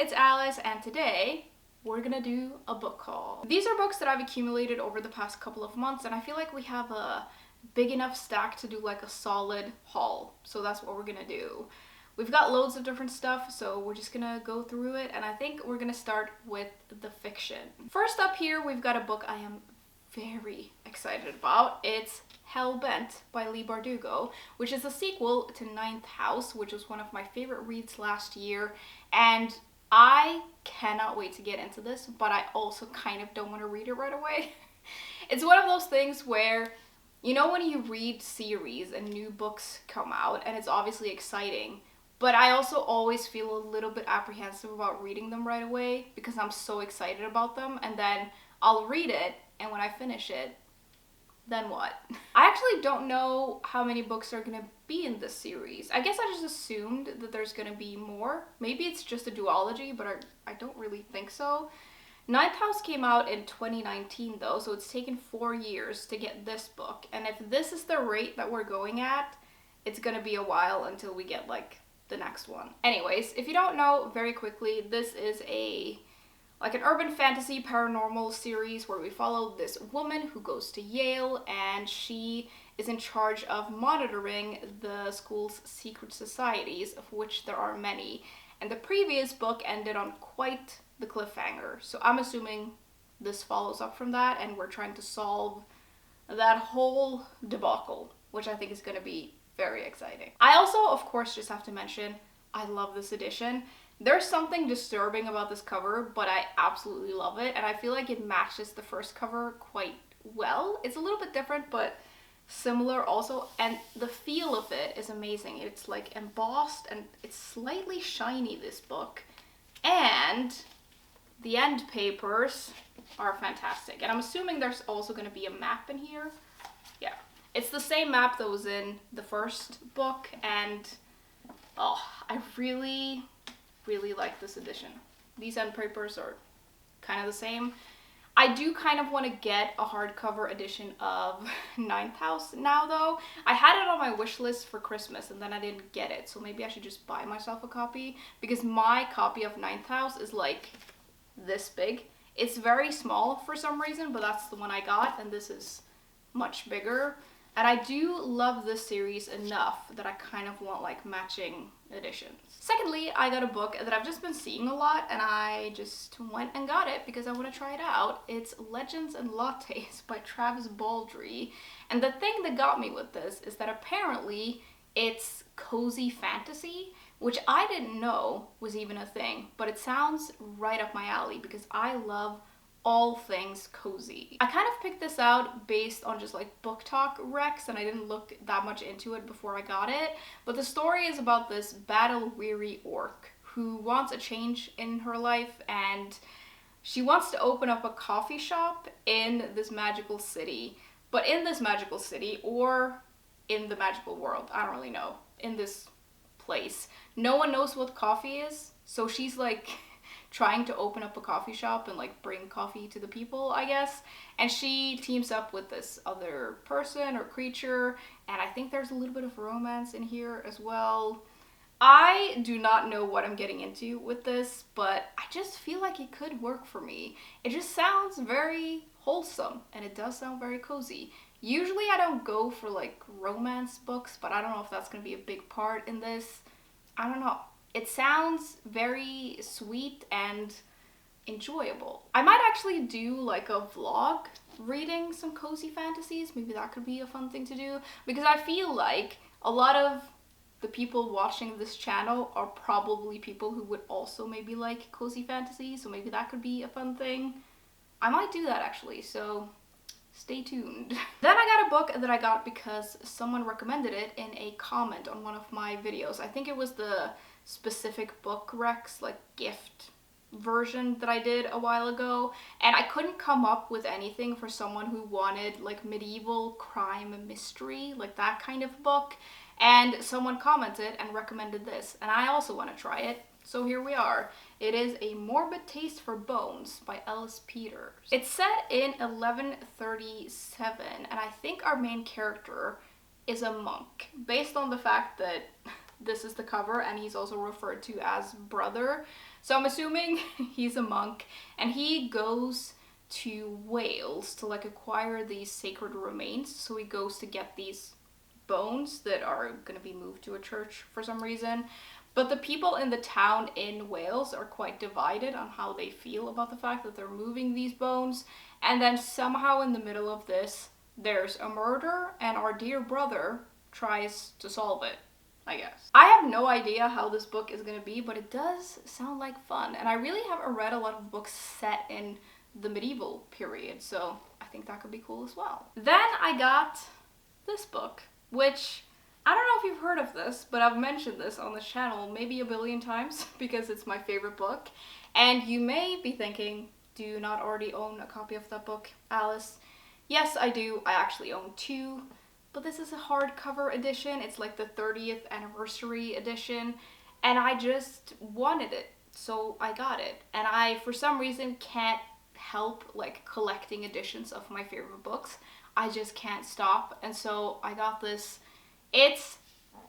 it's Alice, and today we're gonna do a book haul. These are books that I've accumulated over the past couple of months, and I feel like we have a big enough stack to do like a solid haul, so that's what we're gonna do. We've got loads of different stuff, so we're just gonna go through it, and I think we're gonna start with the fiction. First up here, we've got a book I am very excited about. It's Hellbent by Leigh Bardugo, which is a sequel to Ninth House, which was one of my favorite reads last year, and I cannot wait to get into this, but I also kind of don't want to read it right away. It's one of those things where, you know, when you read series and new books come out, and it's obviously exciting, but I also always feel a little bit apprehensive about reading them right away because I'm so excited about them, and then I'll read it, and when I finish it, then what? I actually don't know how many books are gonna be in this series. I guess I just assumed that there's gonna be more. Maybe it's just a duology, but I don't really think so. Ninth House came out in 2019 though, so it's taken 4 years to get this book. And if this is the rate that we're going at, it's gonna be a while until we get like the next one. Anyways, if you don't know, very quickly, this is an urban fantasy paranormal series where we follow this woman who goes to Yale, and she is in charge of monitoring the school's secret societies, of which there are many. And the previous book ended on quite the cliffhanger, so I'm assuming this follows up from that, and we're trying to solve that whole debacle, which I think is going to be very exciting. I also, of course, just have to mention, I love this edition. There's something disturbing about this cover, but I absolutely love it, and I feel like it matches the first cover quite well. It's a little bit different, but similar also, and the feel of it is amazing. It's like embossed, and it's slightly shiny, this book, and the end papers are fantastic. And I'm assuming there's also going to be a map in here. Yeah, it's the same map that was in the first book, and oh, I really like this edition. These end papers are kind of the same. I do kind of want to get a hardcover edition of Ninth House now though. I had it on my wish list for Christmas and then I didn't get it, so maybe I should just buy myself a copy, because my copy of Ninth House is like this big. It's very small for some reason, but that's the one I got, and this is much bigger. And I do love this series enough that I kind of want like matching editions. Secondly, I got a book that I've just been seeing a lot, and I just went and got it because I want to try it out. It's Legends and Lattes by Travis Baldree. And the thing that got me with this is that apparently it's cozy fantasy, which I didn't know was even a thing, but it sounds right up my alley because I love all things cozy. I kind of picked this out based on just like book talk recs, and I didn't look that much into it before I got it, but the story is about this battle-weary orc who wants a change in her life, and she wants to open up a coffee shop in this magical city. But in this magical city, or in the magical world, I don't really know, in this place, no one knows what coffee is, so she's like trying to open up a coffee shop and like bring coffee to the people, I guess. And she teams up with this other person or creature, and I think there's a little bit of romance in here as well. I do not know what I'm getting into with this, but I just feel like it could work for me. It just sounds very wholesome, and it does sound very cozy. Usually I don't go for like romance books, but I don't know if that's gonna be a big part in this. I don't know. It sounds very sweet and enjoyable. I might actually do like a vlog reading some cozy fantasies. Maybe that could be a fun thing to do, because I feel like a lot of the people watching this channel are probably people who would also maybe like cozy fantasies, so maybe that could be a fun thing. I might do that actually, so stay tuned. Then I got a book that I got because someone recommended it in a comment on one of my videos. I think it was the specific book recs, like gift version that I did a while ago, and I couldn't come up with anything for someone who wanted like medieval crime mystery, like that kind of book, and someone commented and recommended this, and I also want to try it, so here we are. It is A Morbid Taste for Bones by Ellis Peters. It's set in 1137, and I think our main character is a monk, based on the fact that this is the cover and he's also referred to as brother. So I'm assuming he's a monk, and he goes to Wales to like acquire these sacred remains. So he goes to get these bones that are going to be moved to a church for some reason. But the people in the town in Wales are quite divided on how they feel about the fact that they're moving these bones. And then somehow in the middle of this, there's a murder, and our dear brother tries to solve it, I guess. I have no idea how this book is going to be, but it does sound like fun. And I really haven't read a lot of books set in the medieval period, so I think that could be cool as well. Then I got this book, which I don't know if you've heard of this, but I've mentioned this on this channel maybe a billion times because it's my favorite book. And you may be thinking, do you not already own a copy of that book, Alice? Yes, I do. I actually own two, but this is a hardcover edition. It's like the 30th anniversary edition, and I just wanted it, so I got it. And I, for some reason, can't help like collecting editions of my favorite books. I just can't stop, and so I got this. It's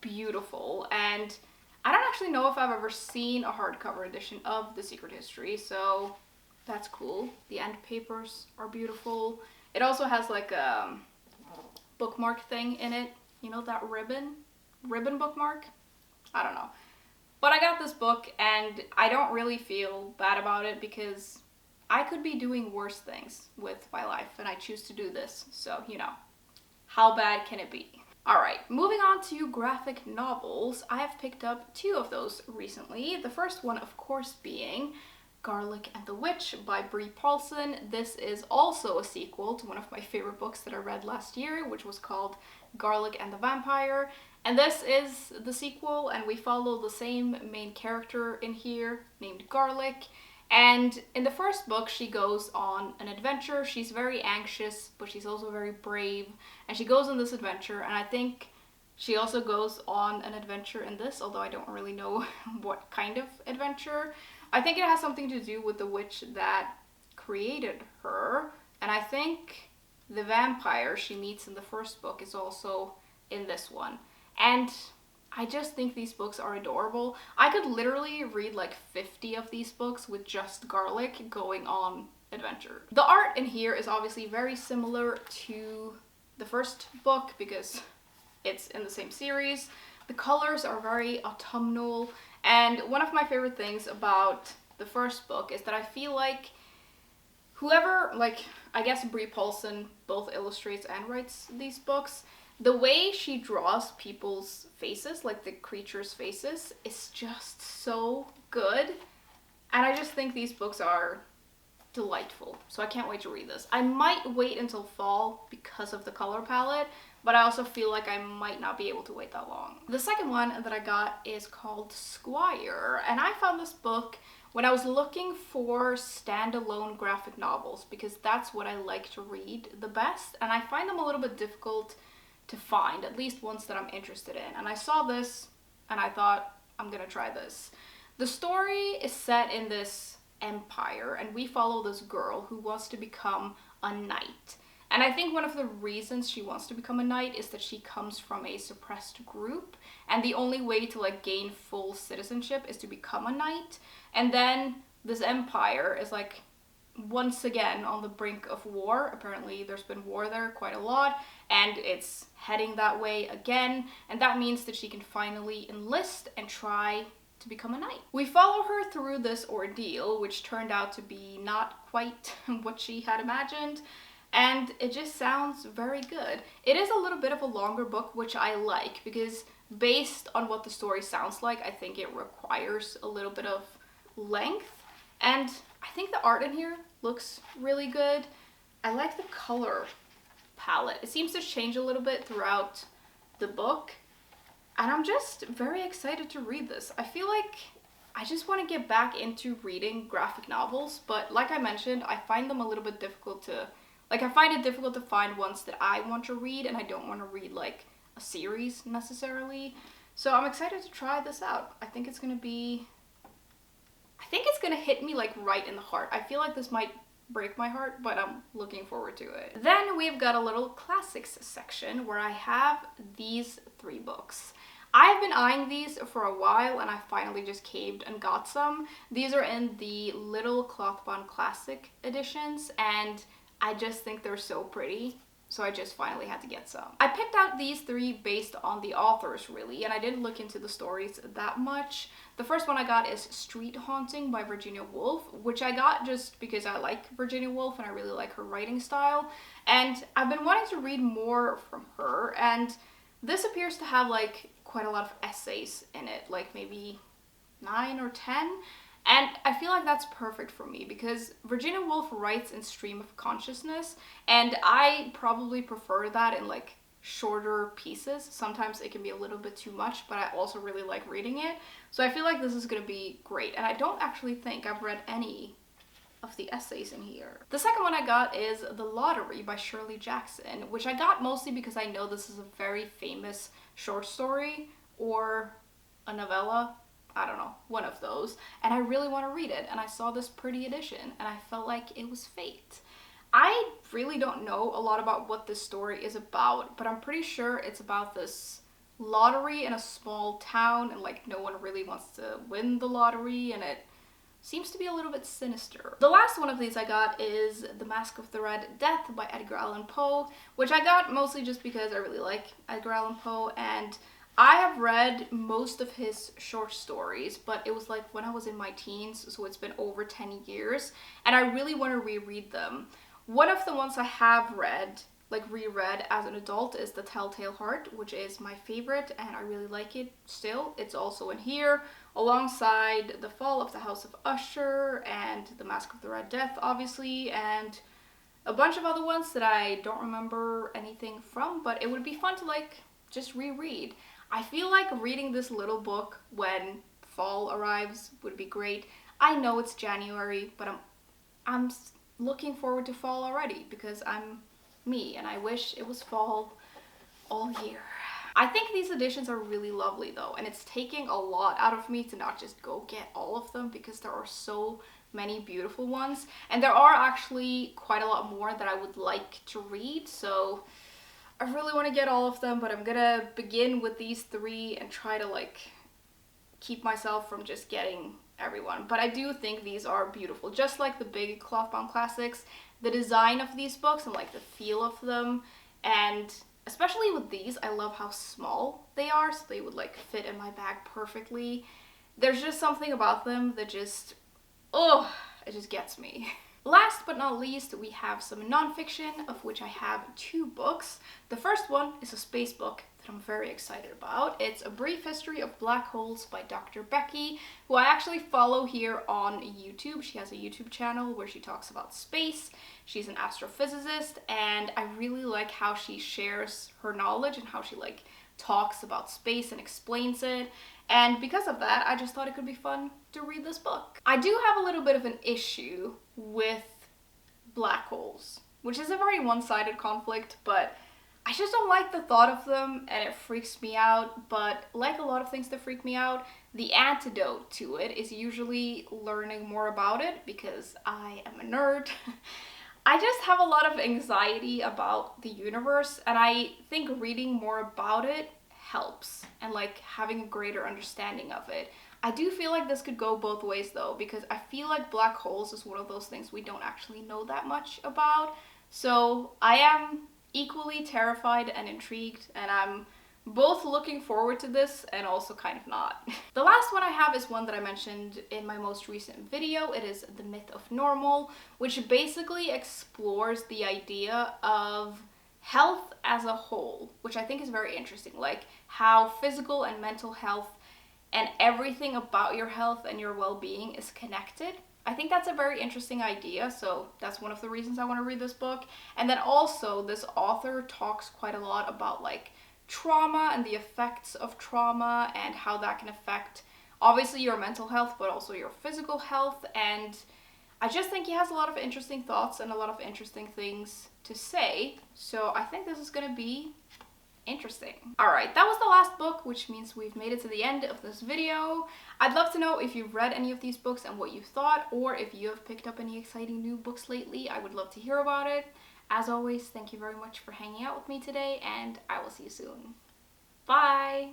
beautiful, and I don't actually know if I've ever seen a hardcover edition of The Secret History, so that's cool. The end papers are beautiful. It also has like a bookmark thing in it. You know, that ribbon bookmark? I don't know. But I got this book, and I don't really feel bad about it because I could be doing worse things with my life, and I choose to do this. So, you know, how bad can it be? Alright, moving on to graphic novels. I have picked up two of those recently. The first one, of course, being Garlic and the Witch by Brie Paulson. This is also a sequel to one of my favorite books that I read last year, which was called Garlic and the Vampire. And this is the sequel, and we follow the same main character in here named Garlic. And in the first book, she goes on an adventure. She's very anxious, but she's also very brave. And she goes on this adventure, and I think she also goes on an adventure in this, although I don't really know what kind of adventure. I think it has something to do with the witch that created her. And I think the vampire she meets in the first book is also in this one. And I just think these books are adorable. I could literally read like 50 of these books with just Garlic going on adventure. The art in here is obviously very similar to the first book because it's in the same series. The colors are very autumnal, and one of my favorite things about the first book is that I feel like whoever, like, I guess Brie Paulson both illustrates and writes these books, the way she draws people's faces, like the creatures' faces, is just so good. And I just think these books are delightful. So I can't wait to read this. I might wait until fall because of the color palette, but I also feel like I might not be able to wait that long. The second one that I got is called Squire, and I found this book when I was looking for standalone graphic novels because that's what I like to read the best, and I find them a little bit difficult to find, at least ones that I'm interested in. And I saw this and I thought, I'm gonna try this. The story is set in this empire, and we follow this girl who wants to become a knight. And I think one of the reasons she wants to become a knight is that she comes from a suppressed group, and the only way to like gain full citizenship is to become a knight. And then this empire is like once again on the brink of war. Apparently there's been war there quite a lot, and it's heading that way again, and that means that she can finally enlist and try to become a knight. We follow her through this ordeal, which turned out to be not quite what she had imagined, and it just sounds very good. It is a little bit of a longer book, which I like, because based on what the story sounds like, I think it requires a little bit of length, and I think the art in here looks really good. I like the color palette. It seems to change a little bit throughout the book, and I'm just very excited to read this. I feel like I just want to get back into reading graphic novels, but like I mentioned, I find them a little bit difficult to, like, I find it difficult to find ones that I want to read, and I don't want to read like a series necessarily. So I'm excited to try this out. I think it's gonna hit me like right in the heart. I feel like this might break my heart, but I'm looking forward to it. Then we've got a little classics section where I have these three books. I've been eyeing these for a while and I finally just caved and got some. These are in the little cloth-bound classic editions and I just think they're so pretty. So I just finally had to get some. I picked out these three based on the authors really, and I didn't look into the stories that much. The first one I got is Street Haunting by Virginia Woolf, which I got just because I like Virginia Woolf and I really like her writing style. And I've been wanting to read more from her, and this appears to have like quite a lot of essays in it, like maybe 9 or 10. And I feel like that's perfect for me because Virginia Woolf writes in stream of consciousness and I probably prefer that in like shorter pieces. Sometimes it can be a little bit too much, but I also really like reading it. So I feel like this is going to be great. And I don't actually think I've read any of the essays in here. The second one I got is The Lottery by Shirley Jackson, which I got mostly because I know this is a very famous short story or a novella. I don't know, one of those, and I really want to read it, and I saw this pretty edition and I felt like it was fate. I really don't know a lot about what this story is about, but I'm pretty sure it's about this lottery in a small town and like no one really wants to win the lottery and it seems to be a little bit sinister. The last one of these I got is The Mask of the Red Death by Edgar Allan Poe, which I got mostly just because I really like Edgar Allan Poe and I have read most of his short stories, but it was like when I was in my teens, so it's been over 10 years, and I really want to reread them. One of the ones I have read, like reread as an adult, is The Telltale Heart, which is my favorite, and I really like it still. It's also in here, alongside The Fall of the House of Usher, and The Mask of the Red Death, obviously, and a bunch of other ones that I don't remember anything from, but it would be fun to like just reread. I feel like reading this little book when fall arrives would be great. I know it's January, but I'm looking forward to fall already because I'm me and I wish it was fall all year. I think these editions are really lovely though, and it's taking a lot out of me to not just go get all of them because there are so many beautiful ones, and there are actually quite a lot more that I would like to read, so I really want to get all of them, but I'm gonna begin with these three and try to like keep myself from just getting everyone. But I do think these are beautiful, just like the big cloth-bound classics. The design of these books and like the feel of them, and especially with these, I love how small they are, so they would like fit in my bag perfectly. There's just something about them that just, oh, it just gets me. Last but not least, we have some nonfiction, of which I have 2 books. The first one is a space book that I'm very excited about. It's A Brief History of Black Holes by Dr. Becky, who I actually follow here on YouTube. She has a YouTube channel where she talks about space. She's an astrophysicist, and I really like how she shares her knowledge and how she like talks about space and explains it. And because of that, I just thought it could be fun to read this book. I do have a little bit of an issue with black holes, which is a very one-sided conflict, but I just don't like the thought of them and it freaks me out. But like a lot of things that freak me out, the antidote to it is usually learning more about it because I am a nerd. I just have a lot of anxiety about the universe, and I think reading more about it helps and like having a greater understanding of it. I do feel like this could go both ways though, because I feel like black holes is one of those things we don't actually know that much about. So I am equally terrified and intrigued, and I'm both looking forward to this and also kind of not. The last one I have is one that I mentioned in my most recent video. It is The Myth of Normal, which basically explores the idea of health as a whole, which I think is very interesting, like how physical and mental health and everything about your health and your well-being is connected. I think that's a very interesting idea, so that's one of the reasons I want to read this book. And then also this author talks quite a lot about like trauma and the effects of trauma and how that can affect obviously your mental health but also your physical health, and I just think he has a lot of interesting thoughts and a lot of interesting things to say, so I think this is gonna be interesting. Alright, that was the last book, which means we've made it to the end of this video. I'd love to know if you've read any of these books and what you thought, or if you have picked up any exciting new books lately. I would love to hear about it. As always, thank you very much for hanging out with me today, and I will see you soon. Bye!